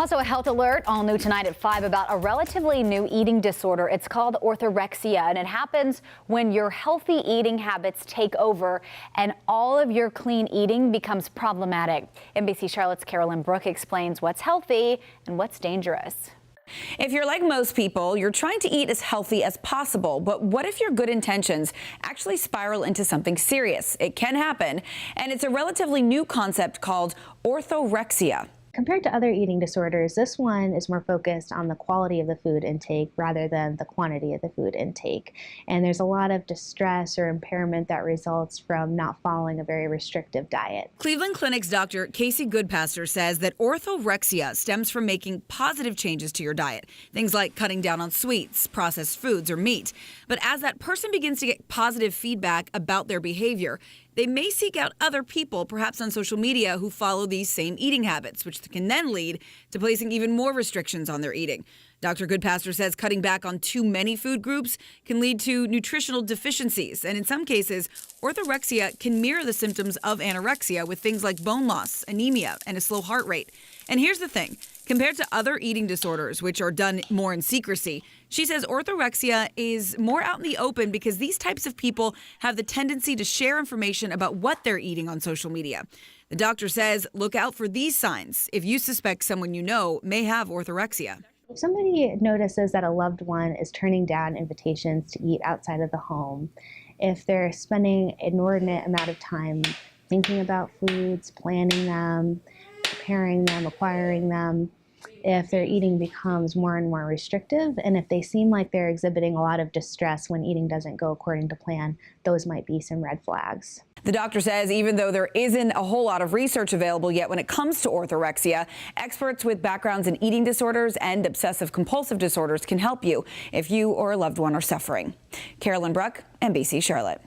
Also, a health alert, all new tonight at 5 about a relatively new eating disorder. It's called orthorexia, and it happens when your healthy eating habits take over and all of your clean eating becomes problematic. NBC Charlotte's Carolyn Brooke explains what's healthy and what's dangerous. If you're like most people, you're trying to eat as healthy as possible. But what if your good intentions actually spiral into something serious? It can happen, and it's a relatively new concept called orthorexia. Compared to other eating disorders, this one is more focused on the quality of the food intake rather than the quantity of the food intake. And there's a lot of distress or impairment that results from not following a very restrictive diet. Cleveland Clinic's Dr. Casey Goodpaster says that orthorexia stems from making positive changes to your diet, things like cutting down on sweets, processed foods, or meat. But as that person begins to get positive feedback about their behavior, they may seek out other people, perhaps on social media, who follow these same eating habits, which can then lead to placing even more restrictions on their eating. Dr. Goodpaster says cutting back on too many food groups can lead to nutritional deficiencies. And in some cases, orthorexia can mirror the symptoms of anorexia with things like bone loss, anemia, and a slow heart rate. And here's the thing. Compared to other eating disorders, which are done more in secrecy, she says orthorexia is more out in the open because these types of people have the tendency to share information about what they're eating on social media. The doctor says look out for these signs if you suspect someone you know may have orthorexia. If somebody notices that a loved one is turning down invitations to eat outside of the home, if they're spending an inordinate amount of time thinking about foods, planning them, preparing them, acquiring them, if their eating becomes more and more restrictive, and if they seem like they're exhibiting a lot of distress when eating doesn't go according to plan, those might be some red flags. The doctor says even though there isn't a whole lot of research available yet when it comes to orthorexia, experts with backgrounds in eating disorders and obsessive compulsive disorders can help you if you or a loved one are suffering. Carolyn Brooke, NBC Charlotte.